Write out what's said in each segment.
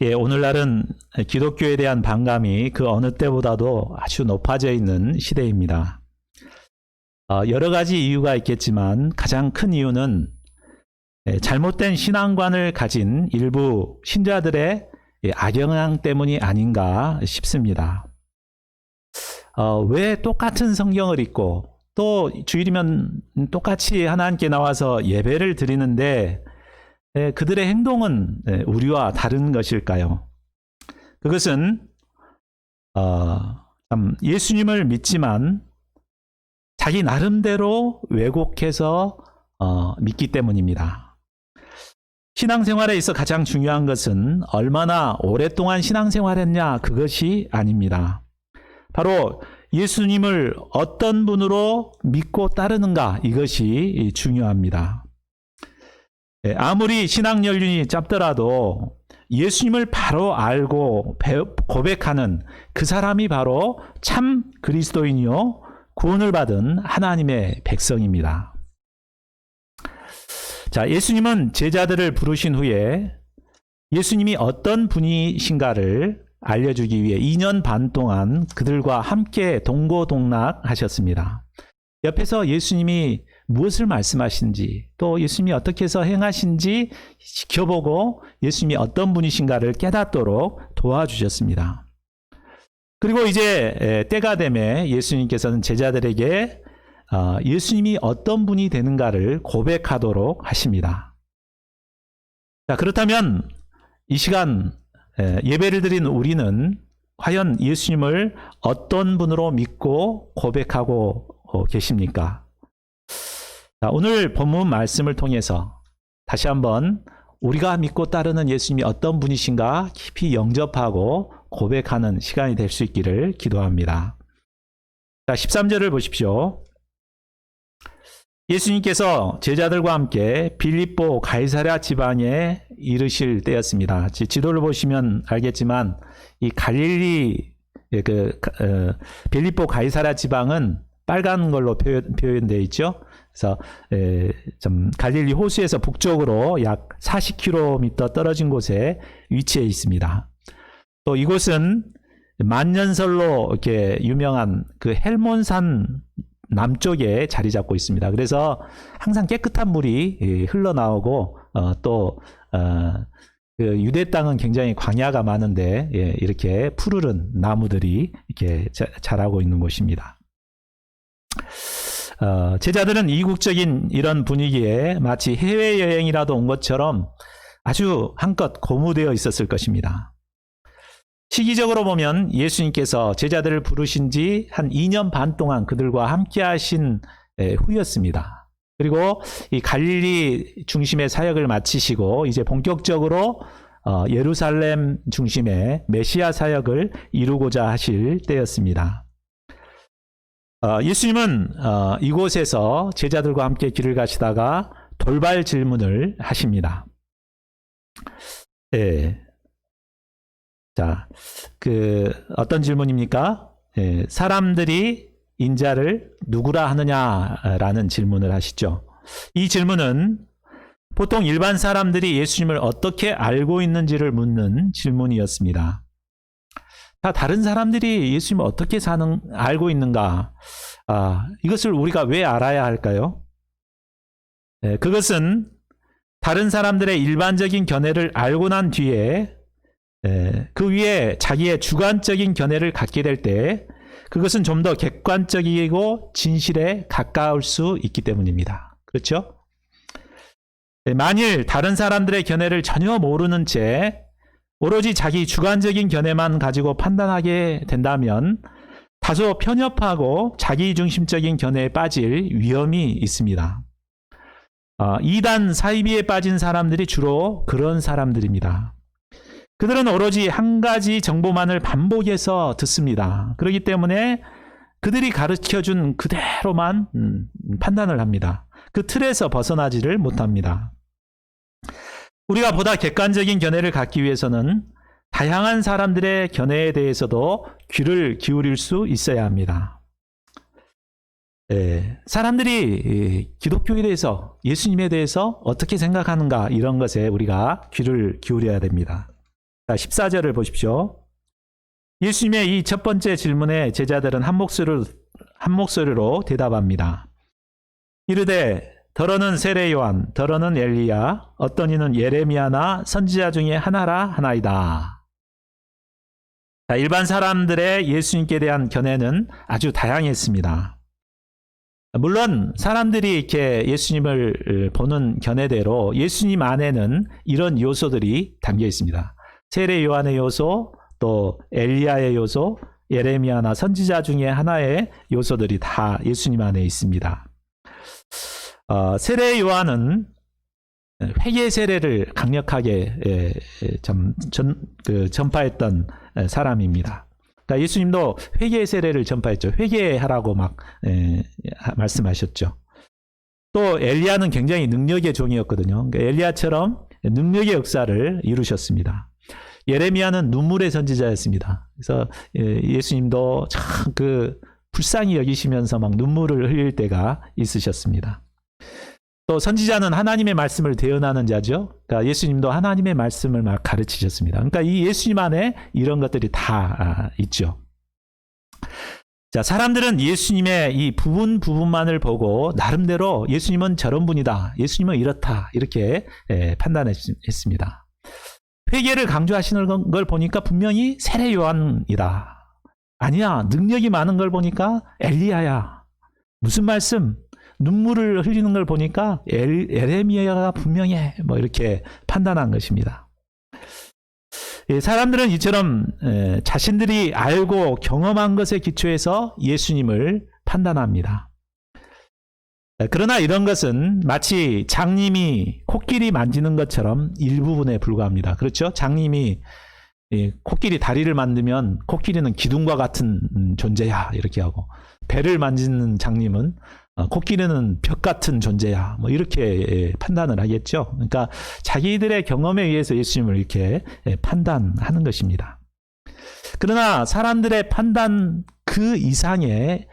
예, 오늘날은 기독교에 대한 반감이 그 어느 때보다도 아주 높아져 있는 시대입니다. 여러 가지 이유가 있겠지만 가장 큰 이유는 잘못된 신앙관을 가진 일부 신자들의 악영향 때문이 아닌가 싶습니다. 왜 똑같은 성경을 읽고 또 주일이면 똑같이 하나님께 나와서 예배를 드리는데 그들의 행동은 우리와 다른 것일까요? 그것은 예수님을 믿지만 자기 나름대로 왜곡해서 믿기 때문입니다. 신앙생활에 있어 가장 중요한 것은 얼마나 오랫동안 신앙생활했냐 그것이 아닙니다. 바로 예수님을 어떤 분으로 믿고 따르는가 이것이 중요합니다. 아무리 신앙 연륜이 짧더라도 예수님을 바로 알고 고백하는 그 사람이 바로 참 그리스도인이요 구원을 받은 하나님의 백성입니다. 자, 예수님은 제자들을 부르신 후에 예수님이 어떤 분이신가를 알려주기 위해 2년 반 동안 그들과 함께 동고동락하셨습니다. 옆에서 예수님이 무엇을 말씀하신지 또 예수님이 어떻게 해서 행하신지 지켜보고 예수님이 어떤 분이신가를 깨닫도록 도와주셨습니다. 그리고 이제 때가 되매 예수님께서는 제자들에게 예수님이 어떤 분이 되는가를 고백하도록 하십니다. 자, 그렇다면 이 시간 예배를 드린 우리는 과연 예수님을 어떤 분으로 믿고 고백하고 계십니까? 자, 오늘 본문 말씀을 통해서 다시 한번 우리가 믿고 따르는 예수님이 어떤 분이신가 깊이 영접하고 고백하는 시간이 될 수 있기를 기도합니다. 자, 13절을 보십시오. 예수님께서 제자들과 함께 빌립보 가이사랴 지방에 이르실 때였습니다. 지도를 보시면 알겠지만 이 갈릴리 빌립보 가이사랴 지방은 빨간 걸로 표현되어 있죠. 그래서 갈릴리 호수에서 북쪽으로 약 40km 떨어진 곳에 위치해 있습니다. 또 이곳은 만년설로 이렇게 유명한 그 헬몬산 남쪽에 자리 잡고 있습니다. 그래서 항상 깨끗한 물이 흘러나오고 또 그 유대 땅은 굉장히 광야가 많은데 이렇게 푸르른 나무들이 이렇게 자라고 있는 곳입니다. 제자들은 이국적인 이런 분위기에 마치 해외여행이라도 온 것처럼 아주 한껏 고무되어 있었을 것입니다. 시기적으로 보면 예수님께서 제자들을 부르신 지 한 2년 반 동안 그들과 함께 하신 후였습니다. 그리고 이 갈릴리 중심의 사역을 마치시고 이제 본격적으로 예루살렘 중심의 메시아 사역을 이루고자 하실 때였습니다. 예수님은 이곳에서 제자들과 함께 길을 가시다가 돌발 질문을 하십니다. 자, 어떤 질문입니까? 사람들이 인자를 누구라 하느냐라는 질문을 하시죠. 이 질문은 보통 일반 사람들이 예수님을 어떻게 알고 있는지를 묻는 질문이었습니다. 다 다른 사람들이 예수님을 어떻게 알고 있는가? 이것을 우리가 왜 알아야 할까요? 그것은 다른 사람들의 일반적인 견해를 알고 난 뒤에 그 위에 자기의 주관적인 견해를 갖게 될 때 그것은 좀 더 객관적이고 진실에 가까울 수 있기 때문입니다. 그렇죠? 만일 다른 사람들의 견해를 전혀 모르는 채 오로지 자기 주관적인 견해만 가지고 판단하게 된다면 다소 편협하고 자기중심적인 견해에 빠질 위험이 있습니다. 이단 사이비에 빠진 사람들이 주로 그런 사람들입니다. 그들은 오로지 한 가지 정보만을 반복해서 듣습니다. 그렇기 때문에 그들이 가르쳐준 그대로만 판단을 합니다. 그 틀에서 벗어나지를 못합니다. 우리가 보다 객관적인 견해를 갖기 위해서는 다양한 사람들의 견해에 대해서도 귀를 기울일 수 있어야 합니다. 사람들이 기독교에 대해서, 예수님에 대해서 어떻게 생각하는가 이런 것에 우리가 귀를 기울여야 됩니다. 자, 14절을 보십시오. 예수님의 이 첫 번째 질문에 제자들은 한 목소리로 대답합니다. 이르되 더러는 세례 요한, 더러는 엘리야, 어떤 이는 예레미야나 선지자 중에 하나라 하나이다. 자, 일반 사람들의 예수님께 대한 견해는 아주 다양했습니다. 물론 사람들이 이렇게 예수님을 보는 견해대로 예수님 안에는 이런 요소들이 담겨 있습니다. 세례 요한의 요소, 또 엘리야의 요소, 예레미야나 선지자 중에 하나의 요소들이 다 예수님 안에 있습니다. 세례 요한은 회개 세례를 강력하게 전파했던 사람입니다. 그러니까 예수님도 회개 세례를 전파했죠. 회개하라고 막 말씀하셨죠. 또 엘리야는 굉장히 능력의 종이었거든요. 그러니까 엘리야처럼 능력의 역사를 이루셨습니다. 예레미야는 눈물의 선지자였습니다. 그래서 예수님도 참 불쌍히 여기시면서 막 눈물을 흘릴 때가 있으셨습니다. 또 선지자는 하나님의 말씀을 대언하는 자죠. 그러니까 예수님도 하나님의 말씀을 막 가르치셨습니다. 그러니까 이 예수님 안에 이런 것들이 다 있죠. 자, 사람들은 예수님의 이 부분만을 보고 나름대로 예수님은 저런 분이다, 예수님은 이렇다, 이렇게 판단했습니다. 회개를 강조하시는 걸 보니까 분명히 세례 요한이다. 아니야, 능력이 많은 걸 보니까 엘리야야. 무슨 말씀? 눈물을 흘리는 걸 보니까 예레미야가 분명해. 뭐 이렇게 판단한 것입니다. 사람들은 이처럼 자신들이 알고 경험한 것에 기초해서 예수님을 판단합니다. 그러나 이런 것은 마치 장님이 코끼리 만지는 것처럼 일부분에 불과합니다. 그렇죠? 장님이 코끼리 다리를 만들면 코끼리는 기둥과 같은 존재야, 이렇게 하고, 배를 만지는 장님은 코끼리는 벽 같은 존재야, 뭐 이렇게 판단을 하겠죠. 그러니까 자기들의 경험에 의해서 예수님을 이렇게 판단하는 것입니다. 그러나 사람들의 판단 그 이상의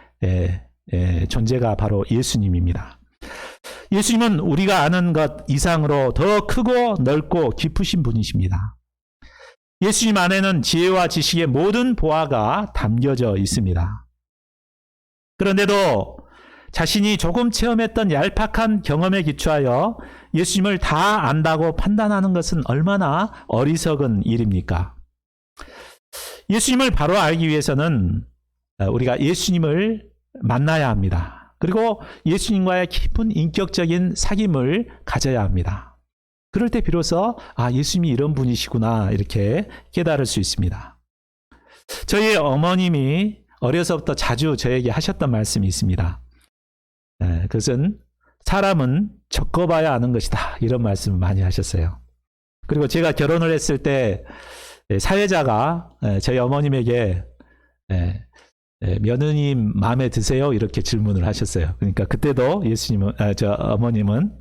존재가 바로 예수님입니다. 예수님은 우리가 아는 것 이상으로 더 크고 넓고 깊으신 분이십니다. 예수님 안에는 지혜와 지식의 모든 보화가 담겨져 있습니다. 그런데도 자신이 조금 체험했던 얄팍한 경험에 기초하여 예수님을 다 안다고 판단하는 것은 얼마나 어리석은 일입니까? 예수님을 바로 알기 위해서는 우리가 예수님을 만나야 합니다. 그리고 예수님과의 깊은 인격적인 사귐을 가져야 합니다. 그럴 때 비로소 예수님이 이런 분이시구나, 이렇게 깨달을 수 있습니다. 저희 어머님이 어려서부터 자주 저에게 하셨던 말씀이 있습니다. 그것은 사람은 겪어봐야 아는 것이다, 이런 말씀을 많이 하셨어요. 그리고 제가 결혼을 했을 때 사회자가 저희 어머님에게 며느님 마음에 드세요? 이렇게 질문을 하셨어요. 그러니까 그때도 저 어머님은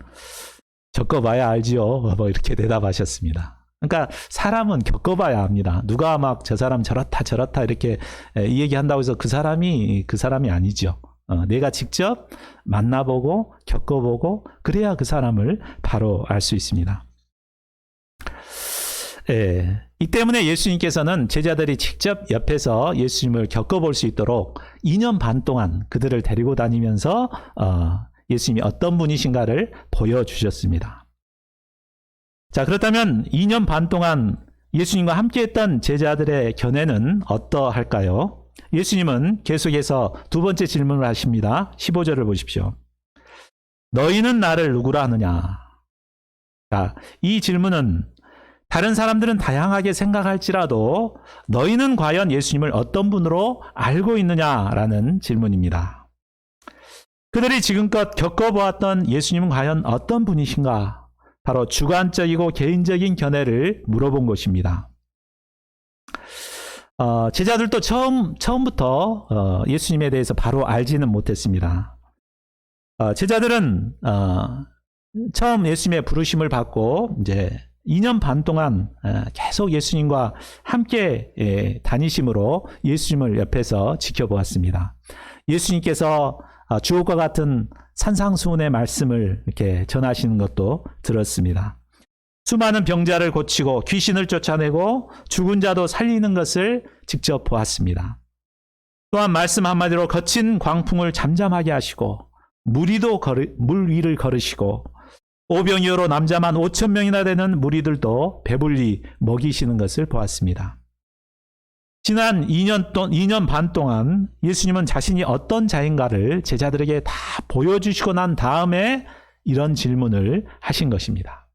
겪어봐야 알지요, 뭐 이렇게 대답하셨습니다. 그러니까 사람은 겪어봐야 합니다. 누가 막 저 사람 저렇다 이렇게 이 얘기한다고 해서 그 사람이 아니죠. 내가 직접 만나보고 겪어보고 그래야 그 사람을 바로 알 수 있습니다. 이 때문에 예수님께서는 제자들이 직접 옆에서 예수님을 겪어볼 수 있도록 2년 반 동안 그들을 데리고 다니면서 예수님이 어떤 분이신가를 보여주셨습니다. 자, 그렇다면 2년 반 동안 예수님과 함께했던 제자들의 견해는 어떠할까요? 예수님은 계속해서 두 번째 질문을 하십니다. 15절을 보십시오. 너희는 나를 누구라 하느냐? 자, 이 질문은 다른 사람들은 다양하게 생각할지라도 너희는 과연 예수님을 어떤 분으로 알고 있느냐라는 질문입니다. 그들이 지금껏 겪어보았던 예수님은 과연 어떤 분이신가? 바로 주관적이고 개인적인 견해를 물어본 것입니다. 제자들도 처음부터 예수님에 대해서 바로 알지는 못했습니다. 제자들은 처음 예수님의 부르심을 받고 이제 2년 반 동안 계속 예수님과 함께 다니심으로 예수님을 옆에서 지켜보았습니다. 예수님께서 주옥과 같은 산상수훈의 말씀을 이렇게 전하시는 것도 들었습니다. 수많은 병자를 고치고 귀신을 쫓아내고 죽은 자도 살리는 것을 직접 보았습니다. 또한 말씀 한마디로 거친 광풍을 잠잠하게 하시고 물 위를 걸으시고 오병이어로 남자만 5천 명이나 되는 무리들도 배불리 먹이시는 것을 보았습니다. 지난 2년 반 동안 예수님은 자신이 어떤 자인가를 제자들에게 다 보여주시고 난 다음에 이런 질문을 하신 것입니다.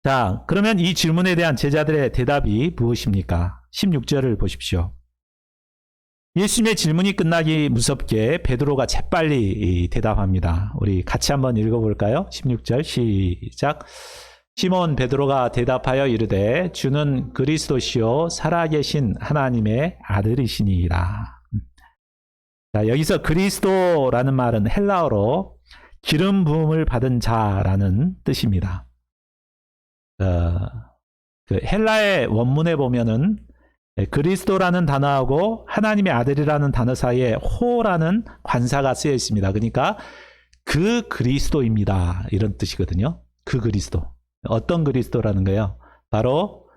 자, 그러면 이 질문에 대한 제자들의 대답이 무엇입니까? 16절을 보십시오. 예수님의 질문이 끝나기 무섭게 베드로가 재빨리 대답합니다. 우리 같이 한번 읽어볼까요? 16절 시작. 시몬 베드로가 대답하여 이르되 주는 그리스도시요 살아계신 하나님의 아들이시니이다. 자, 여기서 그리스도라는 말은 헬라어로 기름 부음을 받은 자라는 뜻입니다. 그 헬라의 원문에 보면은 그리스도라는 단어하고 하나님의 아들이라는 단어 사이에 호라는 관사가 쓰여 있습니다. 그러니까 그 그리스도입니다. 이런 뜻이거든요. 그 그리스도. 어떤 그리스도라는 거예요? 바로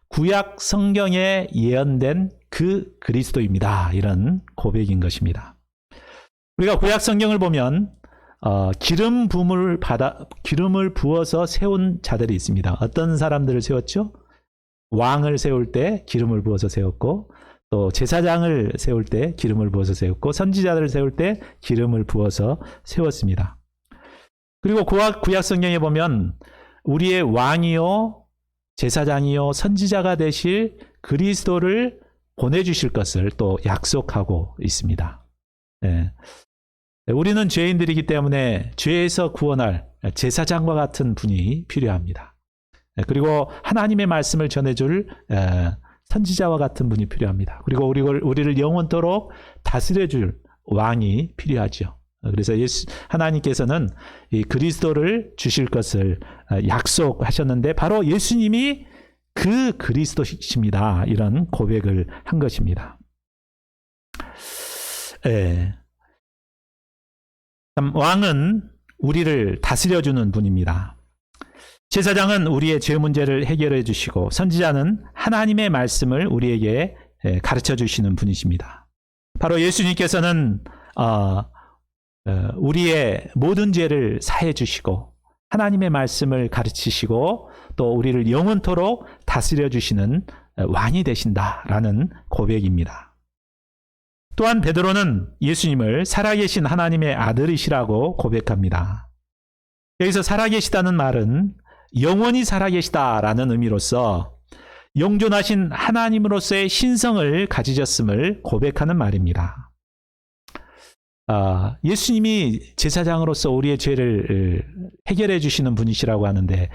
구약 성경에 예언된 그 그리스도입니다. 이런 고백인 것입니다. 우리가 구약 성경을 보면 기름을 부어서 세운 자들이 있습니다. 어떤 사람들을 세웠죠? 왕을 세울 때 기름을 부어서 세웠고, 또 제사장을 세울 때 기름을 부어서 세웠고, 선지자들을 세울 때 기름을 부어서 세웠습니다. 그리고 구약 성경에 보면 우리의 왕이요 제사장이요 선지자가 되실 그리스도를 보내주실 것을 또 약속하고 있습니다. 네. 우리는 죄인들이기 때문에 죄에서 구원할 제사장과 같은 분이 필요합니다. 그리고 하나님의 말씀을 전해줄 선지자와 같은 분이 필요합니다. 그리고 우리를 영원토록 다스려줄 왕이 필요하죠. 그래서 하나님께서는 이 그리스도를 주실 것을 약속하셨는데 바로 예수님이 그 그리스도이십니다. 이런 고백을 한 것입니다. 왕은 우리를 다스려주는 분입니다. 제사장은 우리의 죄 문제를 해결해 주시고 선지자는 하나님의 말씀을 우리에게 가르쳐 주시는 분이십니다. 바로 예수님께서는 우리의 모든 죄를 사해 주시고 하나님의 말씀을 가르치시고 또 우리를 영원토록 다스려 주시는 왕이 되신다라는 고백입니다. 또한 베드로는 예수님을 살아계신 하나님의 아들이시라고 고백합니다. 여기서 살아계시다는 말은 영원히 살아계시다라는 의미로서 영존하신 하나님으로서의 신성을 가지셨음을 고백하는 말입니다. 예수님이 제사장으로서 우리의 죄를 해결해 주시는 분이시라고 하는데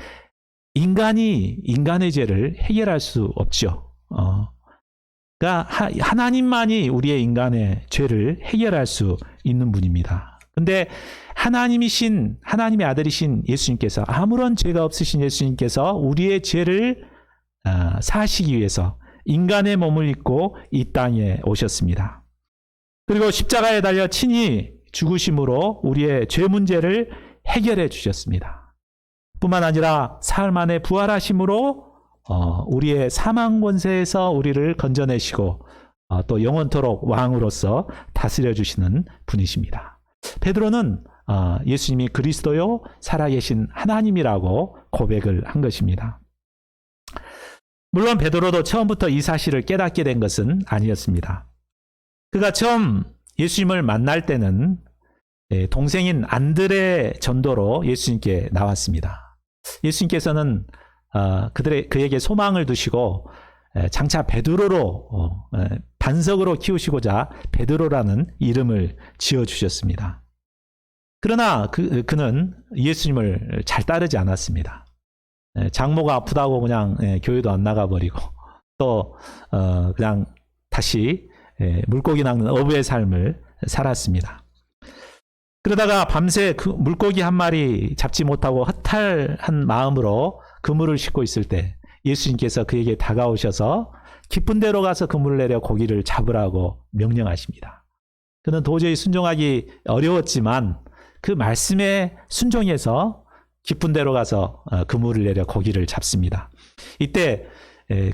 인간이 인간의 죄를 해결할 수 없죠. 그러니까 하나님만이 우리의 인간의 죄를 해결할 수 있는 분입니다. 근데 하나님의 아들이신 예수님께서 아무런 죄가 없으신 예수님께서 우리의 죄를 사하시기 위해서 인간의 몸을 입고 이 땅에 오셨습니다. 그리고 십자가에 달려 친히 죽으심으로 우리의 죄 문제를 해결해 주셨습니다. 뿐만 아니라 사흘 만에 부활하심으로 우리의 사망 권세에서 우리를 건져내시고 또 영원토록 왕으로서 다스려 주시는 분이십니다. 베드로는 예수님이 그리스도요 살아계신 하나님이라고 고백을 한 것입니다. 물론 베드로도 처음부터 이 사실을 깨닫게 된 것은 아니었습니다. 그가 처음 예수님을 만날 때는 동생인 안드레 전도로 예수님께 나왔습니다. 예수님께서는 그에게 소망을 두시고 장차 베드로로 반석으로 키우시고자 베드로라는 이름을 지어주셨습니다. 그러나 그는 예수님을 잘 따르지 않았습니다. 장모가 아프다고 그냥 교회도 안 나가버리고 또 그냥 다시 물고기 낚는 어부의 삶을 살았습니다. 그러다가 밤새 그 물고기 한 마리 잡지 못하고 허탈한 마음으로 그물을 싣고 있을 때 예수님께서 그에게 다가오셔서 깊은 데로 가서 그물을 내려 고기를 잡으라고 명령하십니다. 그는 도저히 순종하기 어려웠지만 그 말씀에 순종해서 깊은 데로 가서 그물을 내려 고기를 잡습니다. 이때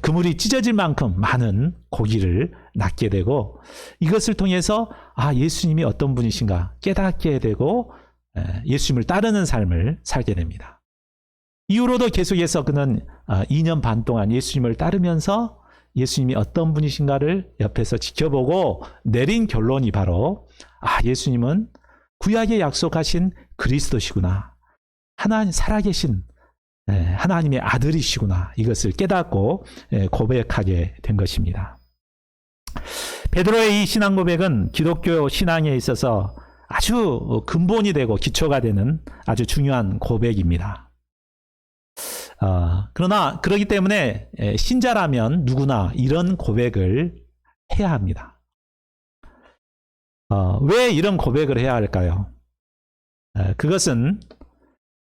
그물이 찢어질 만큼 많은 고기를 낚게 되고 이것을 통해서 예수님이 어떤 분이신가 깨닫게 되고 예수님을 따르는 삶을 살게 됩니다. 이후로도 계속해서 그는 2년 반 동안 예수님을 따르면서 예수님이 어떤 분이신가를 옆에서 지켜보고 내린 결론이 바로 예수님은 구약에 약속하신 그리스도시구나. 하나님 살아계신 하나님의 아들이시구나. 이것을 깨닫고 고백하게 된 것입니다. 베드로의 이 신앙 고백은 기독교 신앙에 있어서 아주 근본이 되고 기초가 되는 아주 중요한 고백입니다. 그러나 그렇기 때문에 신자라면 누구나 이런 고백을 해야 합니다. 왜 이런 고백을 해야 할까요? 그것은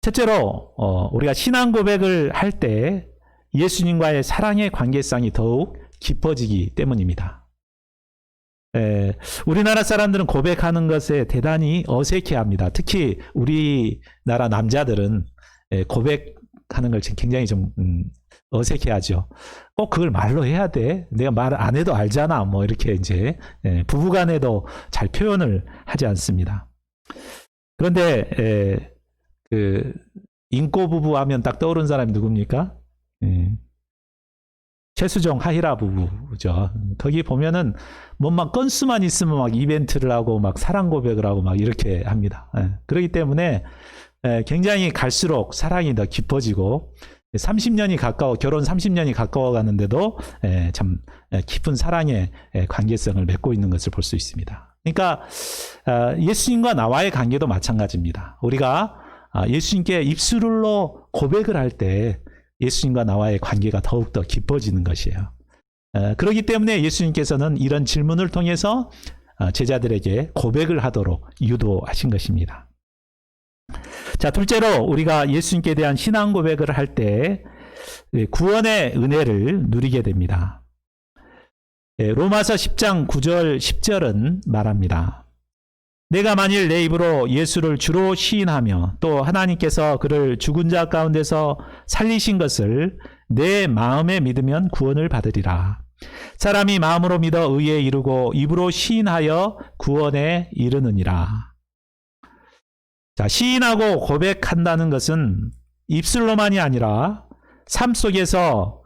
첫째로 우리가 신앙 고백을 할 때 예수님과의 사랑의 관계성이 더욱 깊어지기 때문입니다. 우리나라 사람들은 고백하는 것에 대단히 어색해합니다. 특히 우리나라 남자들은 고백하는 걸 굉장히 좀 어색해하죠. 꼭 그걸 말로 해야 돼. 내가 말 안 해도 알잖아. 뭐 이렇게 이제 부부간에도 잘 표현을 하지 않습니다. 그런데 그 인꼬 부부 하면 딱 떠오르는 사람이 누굽니까? 최수종 하희라 부부죠. 거기 보면은 막 건수만 있으면 막 이벤트를 하고 막 사랑 고백을 하고 막 이렇게 합니다. 그렇기 때문에 굉장히 갈수록 사랑이 더 깊어지고 30년이 가까워 결혼 30년이 가까워 가는데도 참 깊은 사랑의 관계성을 맺고 있는 것을 볼 수 있습니다. 그러니까 예수님과 나와의 관계도 마찬가지입니다. 우리가 예수님께 입술로 고백을 할 때 예수님과 나와의 관계가 더욱더 깊어지는 것이에요. 그렇기 때문에 예수님께서는 이런 질문을 통해서 제자들에게 고백을 하도록 유도하신 것입니다. 자, 둘째로 우리가 예수님께 대한 신앙 고백을 할 때 구원의 은혜를 누리게 됩니다. 로마서 10장 9절 10절은 말합니다. 내가 만일 내 입으로 예수를 주로 시인하며 또 하나님께서 그를 죽은 자 가운데서 살리신 것을 내 마음에 믿으면 구원을 받으리라. 사람이 마음으로 믿어 의에 이르고 입으로 시인하여 구원에 이르느니라. 자, 시인하고 고백한다는 것은 입술로만이 아니라 삶 속에서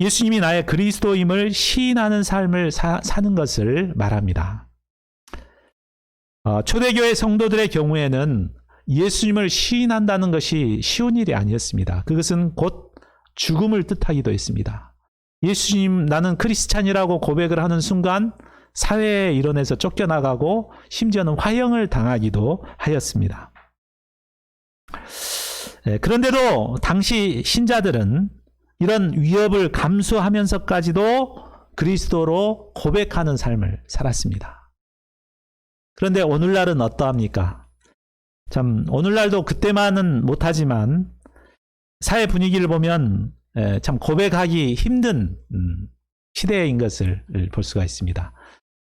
예수님이 나의 그리스도임을 시인하는 삶을 사는 것을 말합니다. 초대교회 성도들의 경우에는 예수님을 시인한다는 것이 쉬운 일이 아니었습니다. 그것은 곧 죽음을 뜻하기도 했습니다. 예수님, 나는 크리스찬이라고 고백을 하는 순간 사회의 일원에서 쫓겨나가고 심지어는 화형을 당하기도 하였습니다. 그런데도 당시 신자들은 이런 위협을 감수하면서까지도 그리스도로 고백하는 삶을 살았습니다. 그런데 오늘날은 어떠합니까? 참 오늘날도 그때만은 못하지만 사회 분위기를 보면 참 고백하기 힘든 시대인 것을 볼 수가 있습니다.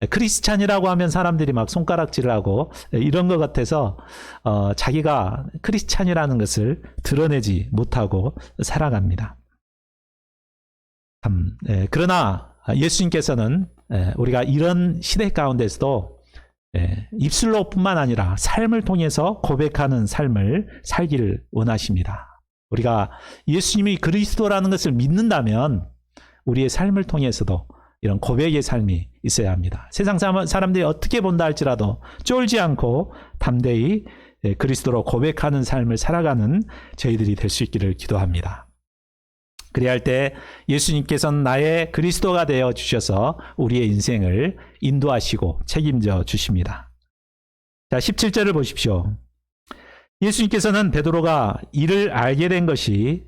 크리스찬이라고 하면 사람들이 막 손가락질을 하고 이런 것 같아서 자기가 크리스찬이라는 것을 드러내지 못하고 살아갑니다. 그러나 예수님께서는 우리가 이런 시대 가운데서도 입술로뿐만 아니라 삶을 통해서 고백하는 삶을 살기를 원하십니다. 우리가 예수님이 그리스도라는 것을 믿는다면 우리의 삶을 통해서도 이런 고백의 삶이 있어야 합니다. 세상 사람들이 어떻게 본다 할지라도 쫄지 않고 담대히 그리스도로 고백하는 삶을 살아가는 저희들이 될 수 있기를 기도합니다. 그래야 할 때 예수님께서는 나의 그리스도가 되어 주셔서 우리의 인생을 인도하시고 책임져 주십니다. 자, 17절을 보십시오. 예수님께서는 베드로가 이를 알게 된 것이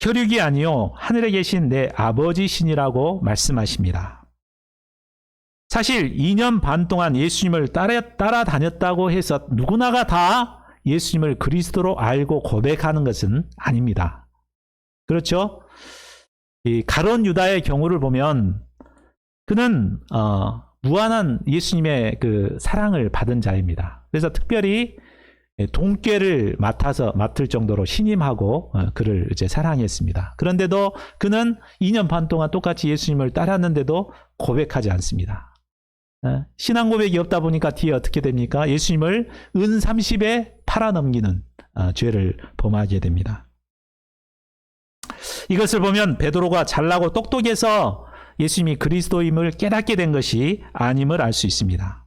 혈육이 아니요 하늘에 계신 내 아버지시니라고 말씀하십니다. 사실 2년 반 동안 예수님을 따라다녔다고 해서 누구나가 다 예수님을 그리스도로 알고 고백하는 것은 아닙니다. 그렇죠? 이 가룟 유다의 경우를 보면 그는 무한한 예수님의 그 사랑을 받은 자입니다. 그래서 특별히 동꾀를 맡을 정도로 신임하고 그를 이제 사랑했습니다. 그런데도 그는 2년 반 동안 똑같이 예수님을 따랐는데도 고백하지 않습니다. 신앙 고백이 없다 보니까 뒤에 어떻게 됩니까? 예수님을 은 30에 팔아넘기는 죄를 범하게 됩니다. 이것을 보면 베드로가 잘나고 똑똑해서 예수님이 그리스도임을 깨닫게 된 것이 아님을 알 수 있습니다.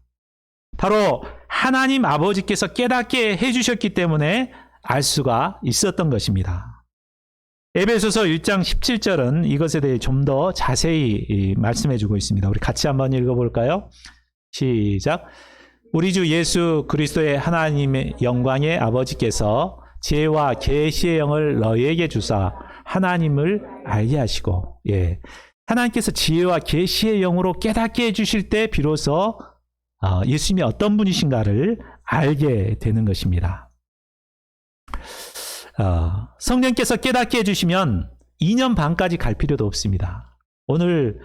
바로 하나님 아버지께서 깨닫게 해주셨기 때문에 알 수가 있었던 것입니다. 에베소서 1장 17절은 이것에 대해 좀 더 자세히 말씀해주고 있습니다. 우리 같이 한번 읽어볼까요? 시작. 우리 주 예수 그리스도의 하나님의 영광의 아버지께서 지혜와 계시의 영을 너희에게 주사 하나님을 알게 하시고, 하나님께서 지혜와 계시의 영으로 깨닫게 해주실 때 비로소 예수님이 어떤 분이신가를 알게 되는 것입니다. 성령께서 깨닫게 해주시면 2년 반까지 갈 필요도 없습니다. 오늘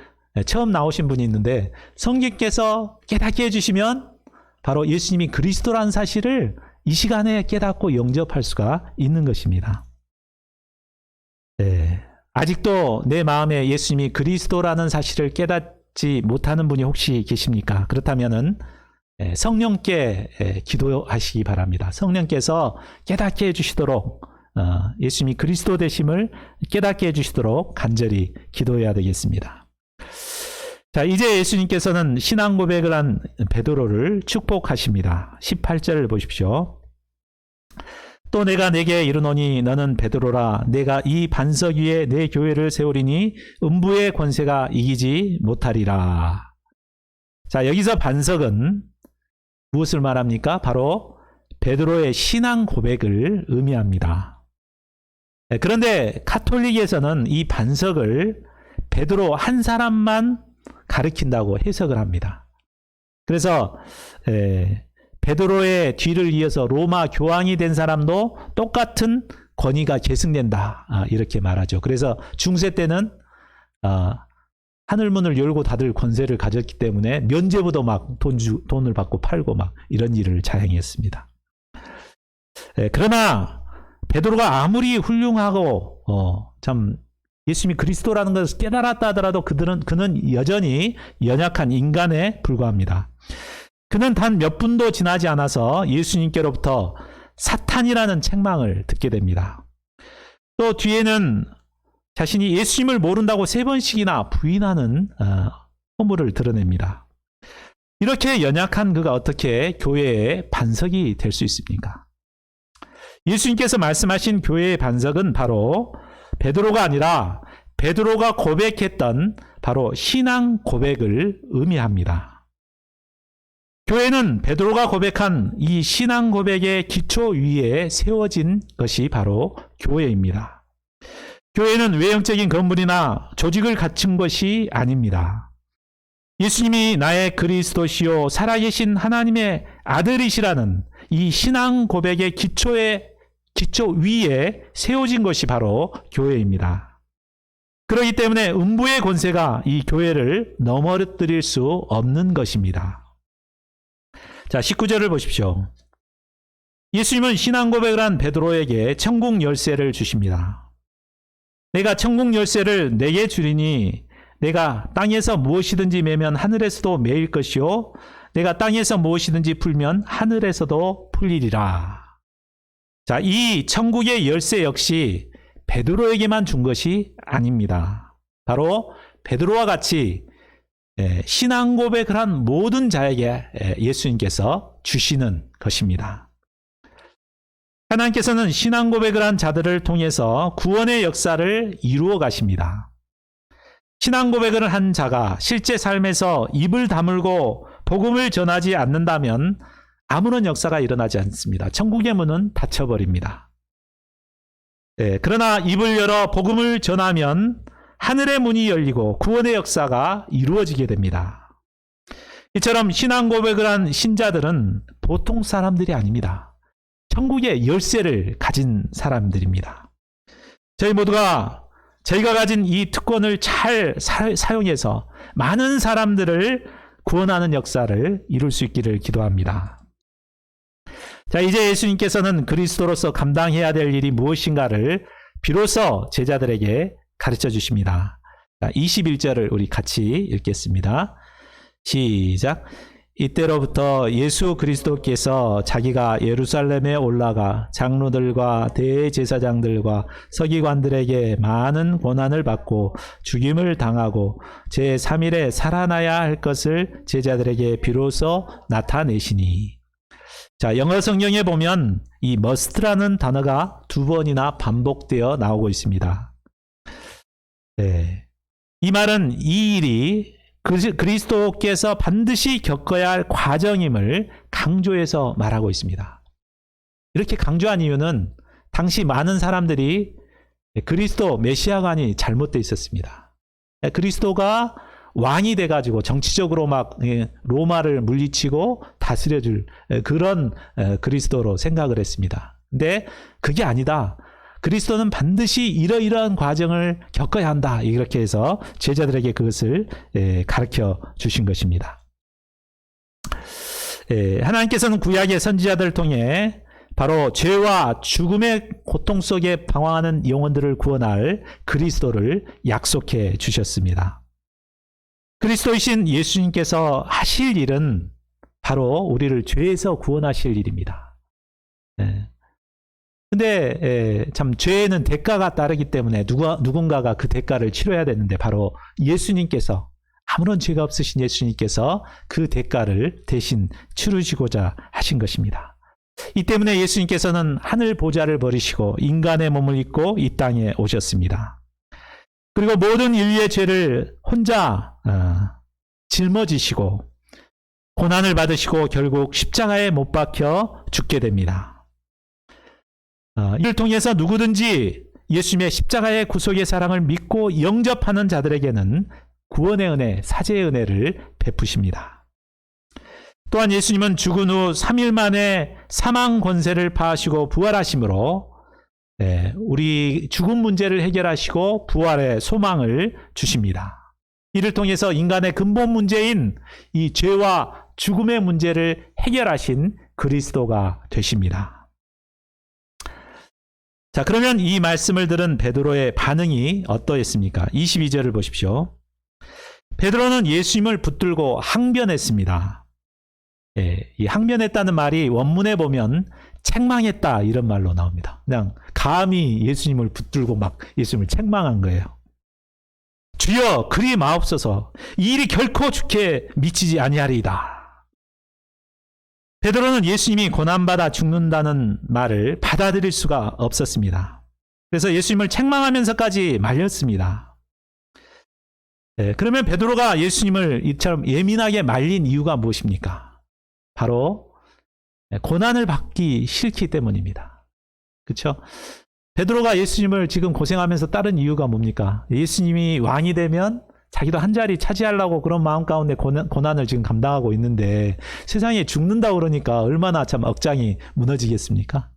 처음 나오신 분이 있는데 성령께서 깨닫게 해주시면 바로 예수님이 그리스도라는 사실을 이 시간에 깨닫고 영접할 수가 있는 것입니다. 아직도 내 마음에 예수님이 그리스도라는 사실을 깨닫지 못하는 분이 혹시 계십니까? 그렇다면은 성령께 기도하시기 바랍니다. 성령께서 깨닫게 해주시도록 예수님이 그리스도 되심을 깨닫게 해주시도록 간절히 기도해야 되겠습니다. 자, 이제 예수님께서는 신앙 고백을 한 베드로를 축복하십니다. 18절을 보십시오. 또 내가 네게 이르노니 너는 베드로라. 내가 이 반석 위에 내 교회를 세우리니 음부의 권세가 이기지 못하리라. 자, 여기서 반석은 무엇을 말합니까? 바로 베드로의 신앙 고백을 의미합니다. 그런데 카톨릭에서는 이 반석을 베드로 한 사람만 가리킨다고 해석을 합니다. 그래서 베드로의 뒤를 이어서 로마 교황이 된 사람도 똑같은 권위가 계승된다, 이렇게 말하죠. 그래서 중세 때는 하늘문을 열고 닫을 권세를 가졌기 때문에 면죄부도 막 돈을 받고 팔고 막 이런 일을 자행했습니다. 그러나 베드로가 아무리 훌륭하고 참 예수님이 그리스도라는 것을 깨달았다 하더라도 그는 여전히 연약한 인간에 불과합니다. 그는 단 몇 분도 지나지 않아서 예수님께로부터 사탄이라는 책망을 듣게 됩니다. 또 뒤에는 자신이 예수님을 모른다고 3번씩이나 부인하는 허물을 드러냅니다. 이렇게 연약한 그가 어떻게 교회의 반석이 될 수 있습니까? 예수님께서 말씀하신 교회의 반석은 바로 베드로가 아니라 베드로가 고백했던 바로 신앙 고백을 의미합니다. 교회는 베드로가 고백한 이 신앙 고백의 기초 위에 세워진 것이 바로 교회입니다. 교회는 외형적인 건물이나 조직을 갖춘 것이 아닙니다. 예수님이 나의 그리스도시요 살아계신 하나님의 아들이시라는 이 신앙 고백의 기초 위에 세워진 것이 바로 교회입니다. 그렇기 때문에 음부의 권세가 이 교회를 넘어뜨릴 수 없는 것입니다. 자, 19절을 보십시오. 예수님은 신앙 고백을 한 베드로에게 천국 열쇠를 주십니다. 내가 천국 열쇠를 내게 주리니 내가 땅에서 무엇이든지 매면 하늘에서도 매일 것이요 내가 땅에서 무엇이든지 풀면 하늘에서도 풀리리라. 자, 이 천국의 열쇠 역시 베드로에게만 준 것이 아닙니다. 바로 베드로와 같이 신앙 고백을 한 모든 자에게 예수님께서 주시는 것입니다. 하나님께서는 신앙 고백을 한 자들을 통해서 구원의 역사를 이루어 가십니다. 신앙 고백을 한 자가 실제 삶에서 입을 다물고 복음을 전하지 않는다면 아무런 역사가 일어나지 않습니다. 천국의 문은 닫혀버립니다. 그러나 입을 열어 복음을 전하면 하늘의 문이 열리고 구원의 역사가 이루어지게 됩니다. 이처럼 신앙 고백을 한 신자들은 보통 사람들이 아닙니다. 천국의 열쇠를 가진 사람들입니다. 저희 모두가 저희가 가진 이 특권을 잘 사용해서 많은 사람들을 구원하는 역사를 이룰 수 있기를 기도합니다. 자, 이제 예수님께서는 그리스도로서 감당해야 될 일이 무엇인가를 비로소 제자들에게 가르쳐 주십니다. 자, 21절을 우리 같이 읽겠습니다. 시작. 이때로부터 예수 그리스도께서 자기가 예루살렘에 올라가 장로들과 대제사장들과 서기관들에게 많은 고난을 받고 죽임을 당하고 제3일에 살아나야 할 것을 제자들에게 비로소 나타내시니. 자, 영어 성경에 보면 이 must라는 단어가 2번이나 반복되어 나오고 있습니다. 네. 이 말은 이 일이 그리스도께서 반드시 겪어야 할 과정임을 강조해서 말하고 있습니다. 이렇게 강조한 이유는 당시 많은 사람들이 그리스도 메시아관이 잘못되어 있었습니다. 그리스도가 왕이 돼가지고 정치적으로 막 로마를 물리치고 다스려줄 그런 그리스도로 생각을 했습니다. 근데 그게 아니다. 그리스도는 반드시 이러이러한 과정을 겪어야 한다. 이렇게 해서 제자들에게 그것을 가르쳐 주신 것입니다. 하나님께서는 구약의 선지자들을 통해 바로 죄와 죽음의 고통 속에 방황하는 영혼들을 구원할 그리스도를 약속해 주셨습니다. 그리스도이신 예수님께서 하실 일은 바로 우리를 죄에서 구원하실 일입니다. 근데 참 죄에는 대가가 따르기 때문에 누군가가 그 대가를 치러야 되는데 바로 예수님께서, 아무런 죄가 없으신 예수님께서 그 대가를 대신 치르시고자 하신 것입니다. 이 때문에 예수님께서는 하늘 보좌를 버리시고 인간의 몸을 입고 이 땅에 오셨습니다. 그리고 모든 인류의 죄를 혼자 짊어지시고 고난을 받으시고 결국 십자가에 못 박혀 죽게 됩니다. 이를 통해서 누구든지 예수님의 십자가의 구속의 사랑을 믿고 영접하는 자들에게는 구원의 은혜, 사죄의 은혜를 베푸십니다. 또한 예수님은 죽은 후 3일 만에 사망 권세를 파하시고 부활하심으로 우리 죽음 문제를 해결하시고 부활의 소망을 주십니다. 이를 통해서 인간의 근본 문제인 이 죄와 죽음의 문제를 해결하신 그리스도가 되십니다. 자, 그러면 이 말씀을 들은 베드로의 반응이 어떠했습니까? 22절을 보십시오. 베드로는 예수님을 붙들고 항변했습니다. 이 항변했다는 말이 원문에 보면 책망했다 이런 말로 나옵니다. 그냥 감히 예수님을 붙들고 막 예수님을 책망한 거예요. 주여 그리 마옵소서, 이 일이 결코 주께 미치지 아니하리이다. 베드로는 예수님이 고난받아 죽는다는 말을 받아들일 수가 없었습니다. 그래서 예수님을 책망하면서까지 말렸습니다. 그러면 베드로가 예수님을 이처럼 예민하게 말린 이유가 무엇입니까? 바로 고난을 받기 싫기 때문입니다. 그렇죠? 베드로가 예수님을 지금 고생하면서 따른 이유가 뭡니까? 예수님이 왕이 되면 자기도 한 자리 차지하려고 그런 마음 가운데 고난을 지금 감당하고 있는데 세상에 죽는다 그러니까 얼마나 참 억장이 무너지겠습니까?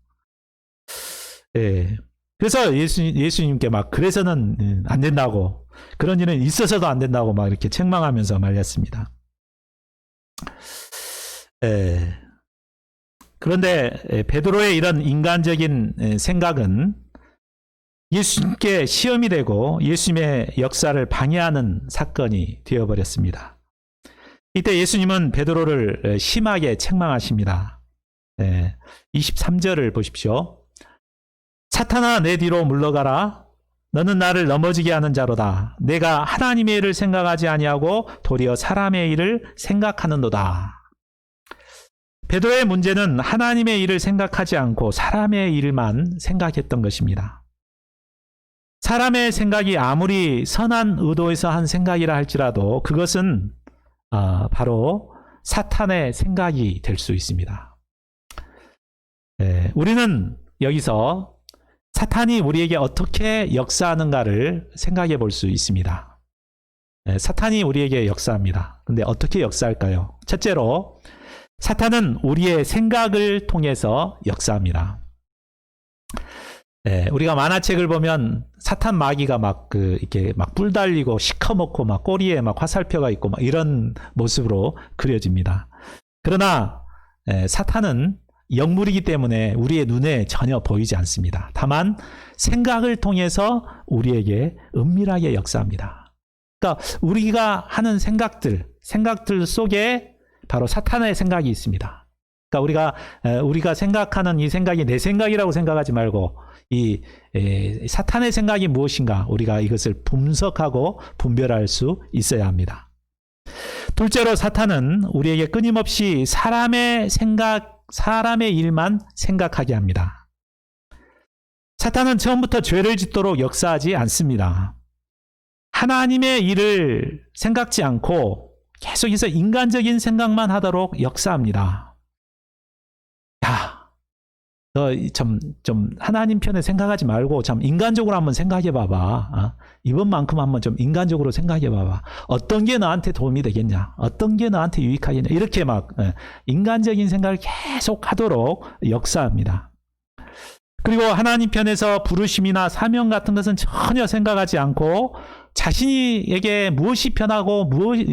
그래서 예수님께 막 그래서는 안 된다고, 그런 일은 있어서도 안 된다고 막 이렇게 책망하면서 말렸습니다. 그런데 베드로의 이런 인간적인 생각은 예수님께 시험이 되고 예수님의 역사를 방해하는 사건이 되어버렸습니다. 이때 예수님은 베드로를 심하게 책망하십니다. 23절을 보십시오. 사탄아 내 뒤로 물러가라. 너는 나를 넘어지게 하는 자로다. 내가 하나님의 일을 생각하지 아니하고 도리어 사람의 일을 생각하는도다. 베드로의 문제는 하나님의 일을 생각하지 않고 사람의 일만 생각했던 것입니다. 사람의 생각이 아무리 선한 의도에서 한 생각이라 할지라도 그것은 바로 사탄의 생각이 될 수 있습니다. 우리는 여기서 사탄이 우리에게 어떻게 역사하는가를 생각해 볼 수 있습니다. 사탄이 우리에게 역사합니다. 근데 어떻게 역사할까요? 첫째로 사탄은 우리의 생각을 통해서 역사합니다. 우리가 만화책을 보면 사탄 마귀가 이렇게 뿔 달리고 시커멓고 꼬리에 화살표가 있고 이런 모습으로 그려집니다. 그러나 사탄은 영물이기 때문에 우리의 눈에 전혀 보이지 않습니다. 다만 생각을 통해서 우리에게 은밀하게 역사합니다. 그러니까 우리가 하는 생각들 속에 바로 사탄의 생각이 있습니다. 그러니까 우리가 생각하는 이 생각이 내 생각이라고 생각하지 말고 이 사탄의 생각이 무엇인가 우리가 이것을 분석하고 분별할 수 있어야 합니다. 둘째로 사탄은 우리에게 끊임없이 사람의 일만 생각하게 합니다. 사탄은 처음부터 죄를 짓도록 역사하지 않습니다. 하나님의 일을 생각지 않고 계속해서 인간적인 생각만 하도록 역사합니다. 야, 너 좀 하나님 편에 생각하지 말고 참 인간적으로 한번 생각해 봐봐. 이번만큼 한번 좀 인간적으로 생각해 봐봐. 어떤 게 너한테 도움이 되겠냐? 어떤 게 너한테 유익하겠냐? 이렇게 막 인간적인 생각을 계속 하도록 역사합니다. 그리고 하나님 편에서 부르심이나 사명 같은 것은 전혀 생각하지 않고 자신에게 무엇이 편하고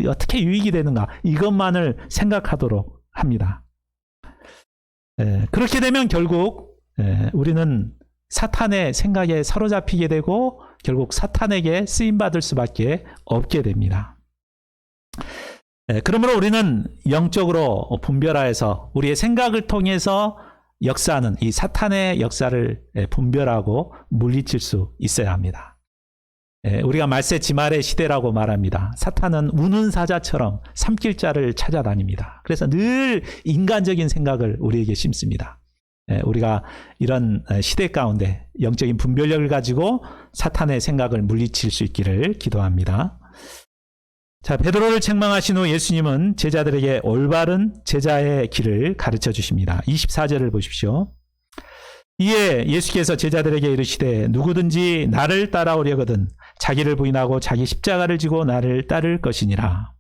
어떻게 유익이 되는가 이것만을 생각하도록 합니다. 그렇게 되면 결국 우리는 사탄의 생각에 사로잡히게 되고 결국 사탄에게 쓰임받을 수밖에 없게 됩니다. 그러므로 우리는 영적으로 분별하여서 우리의 생각을 통해서 역사하는 이 사탄의 역사를 분별하고 물리칠 수 있어야 합니다. 우리가 말세 지말의 시대라고 말합니다. 사탄은 우는 사자처럼 삼킬 자를 찾아다닙니다. 그래서 늘 인간적인 생각을 우리에게 심습니다. 우리가 이런 시대 가운데 영적인 분별력을 가지고 사탄의 생각을 물리칠 수 있기를 기도합니다. 자, 베드로를 책망하신 후 예수님은 제자들에게 올바른 제자의 길을 가르쳐 주십니다. 24절을 보십시오. 이에 예수께서 제자들에게 이르시되 누구든지 나를 따라오려거든 자기를 부인하고 자기 십자가를 지고 나를 따를 것이니라.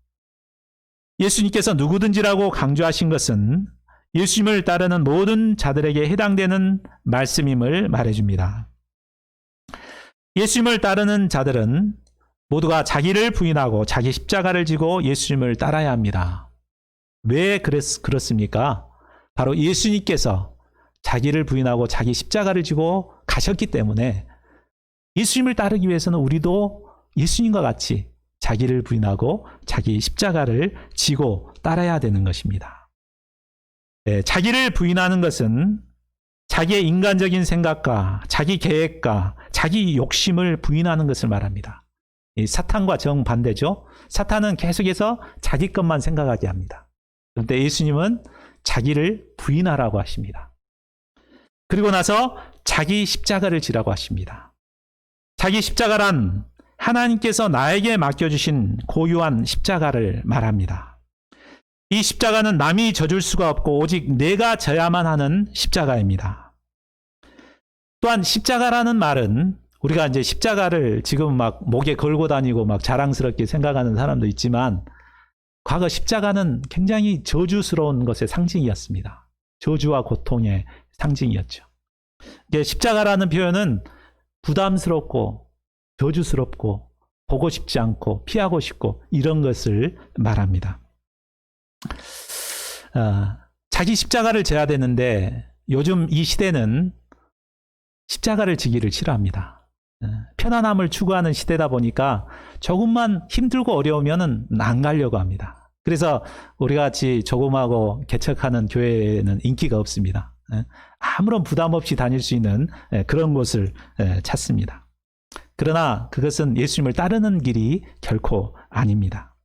예수님께서 누구든지라고 강조하신 것은 예수님을 따르는 모든 자들에게 해당되는 말씀임을 말해줍니다. 예수님을 따르는 자들은 모두가 자기를 부인하고 자기 십자가를 지고 예수님을 따라야 합니다. 왜 그렇습니까? 바로 예수님께서 자기를 부인하고 자기 십자가를 지고 가셨기 때문에 예수님을 따르기 위해서는 우리도 예수님과 같이 자기를 부인하고 자기 십자가를 지고 따라야 되는 것입니다. 자기를 부인하는 것은 자기의 인간적인 생각과 자기 계획과 자기 욕심을 부인하는 것을 말합니다. 이 사탄과 정반대죠. 사탄은 계속해서 자기 것만 생각하게 합니다. 그런데 예수님은 자기를 부인하라고 하십니다. 그리고 나서 자기 십자가를 지라고 하십니다. 자기 십자가란 하나님께서 나에게 맡겨주신 고유한 십자가를 말합니다. 이 십자가는 남이 져줄 수가 없고 오직 내가 져야만 하는 십자가입니다. 또한 십자가라는 말은 우리가 이제 십자가를 지금 막 목에 걸고 다니고 막 자랑스럽게 생각하는 사람도 있지만 과거 십자가는 굉장히 저주스러운 것의 상징이었습니다. 저주와 고통의 상징이었죠. 십자가라는 표현은 부담스럽고 저주스럽고 보고 싶지 않고 피하고 싶고 이런 것을 말합니다. 자기 십자가를 져야 되는데 요즘 이 시대는 십자가를 지기를 싫어합니다. 편안함을 추구하는 시대다 보니까 조금만 힘들고 어려우면 안 가려고 합니다. 그래서 우리 같이 조금하고 개척하는 교회에는 인기가 없습니다. 아무런 부담 없이 다닐 수 있는 그런 곳을 찾습니다. 그러나 그것은 예수님을 따르는 길이 결코 아닙니다.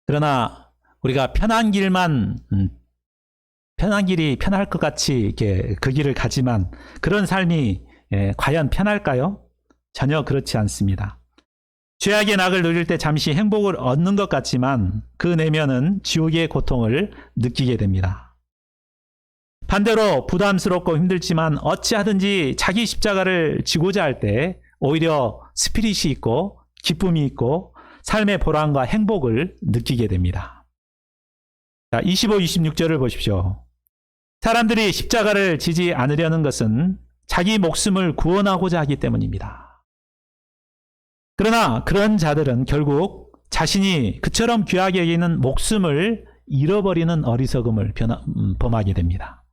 그러나 우리가 편한 길이 편할 것 같이 이렇게 그 길을 가지만 그런 삶이 과연 편할까요? 전혀 그렇지 않습니다. 죄악의 낙을 누릴 때 잠시 행복을 얻는 것 같지만 그 내면은 지옥의 고통을 느끼게 됩니다. 반대로 부담스럽고 힘들지만 어찌하든지 자기 십자가를 지고자 할 때 오히려 스피릿이 있고 기쁨이 있고 삶의 보람과 행복을 느끼게 됩니다. 자, 25, 26절을 보십시오. 사람들이 십자가를 지지 않으려는 것은 자기 목숨을 구원하고자 하기 때문입니다. 그러나 그런 자들은 결국 자신이 그처럼 귀하게 여기는 목숨을 잃어버리는 어리석음을 범하게 됩니다.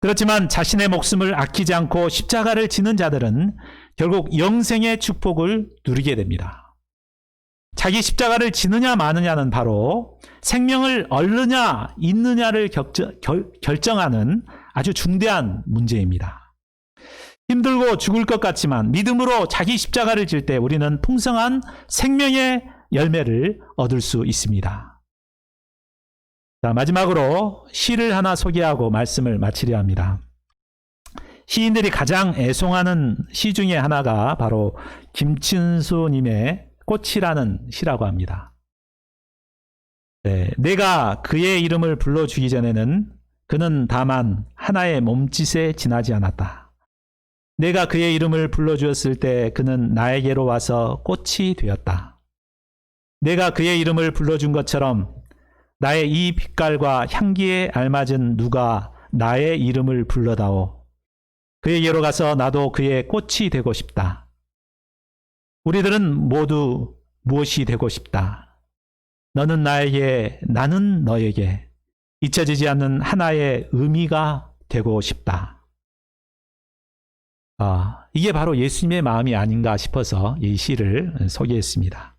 그렇지만 자신의 목숨을 아끼지 않고 십자가를 지는 자들은 결국 영생의 축복을 누리게 됩니다. 자기 십자가를 지느냐 마느냐는 바로 생명을 얻느냐 잊느냐를 결정하는 아주 중대한 문제입니다. 힘들고 죽을 것 같지만 믿음으로 자기 십자가를 질 때 우리는 풍성한 생명의 열매를 얻을 수 있습니다. 자, 마지막으로 시를 하나 소개하고 말씀을 마치려 합니다. 시인들이 가장 애송하는 시 중에 하나가 바로 김춘수님의 꽃이라는 시라고 합니다. 네, 내가 그의 이름을 불러주기 전에는 그는 다만 하나의 몸짓에 지나지 않았다. 내가 그의 이름을 불러주었을 때 그는 나에게로 와서 꽃이 되었다. 내가 그의 이름을 불러준 것처럼 나의 이 빛깔과 향기에 알맞은 누가 나의 이름을 불러다오. 그에게로 가서 나도 그의 꽃이 되고 싶다. 우리들은 모두 무엇이 되고 싶다. 너는 나에게, 나는 너에게 잊혀지지 않는 하나의 의미가 되고 싶다. 이게 바로 예수님의 마음이 아닌가 싶어서 이 시를 소개했습니다.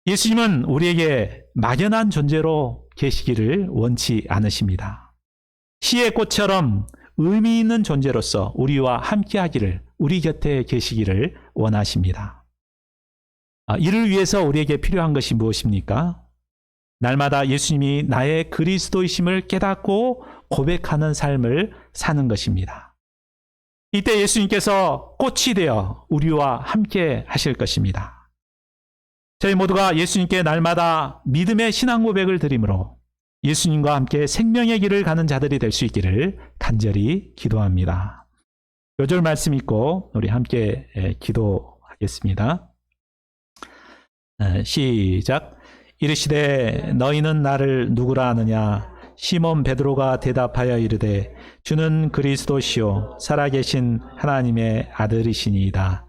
예수님은 우리에게 막연한 존재로 계시기를 원치 않으십니다. 시의 꽃처럼 의미 있는 존재로서 우리와 함께하기를, 우리 곁에 계시기를 원하십니다. 이를 위해서 우리에게 필요한 것이 무엇입니까? 날마다 예수님이 나의 그리스도이심을 깨닫고 고백하는 삶을 사는 것입니다. 이때 예수님께서 꽃이 되어 우리와 함께 하실 것입니다. 저희 모두가 예수님께 날마다 믿음의 신앙 고백을 드림으로 예수님과 함께 생명의 길을 가는 자들이 될 수 있기를 간절히 기도합니다. 요 절 말씀 읽고 우리 함께 기도하겠습니다. 시작. 이르시되 너희는 나를 누구라 하느냐? 시몬 베드로가 대답하여 이르되 주는 그리스도시요 살아계신 하나님의 아들이시니이다.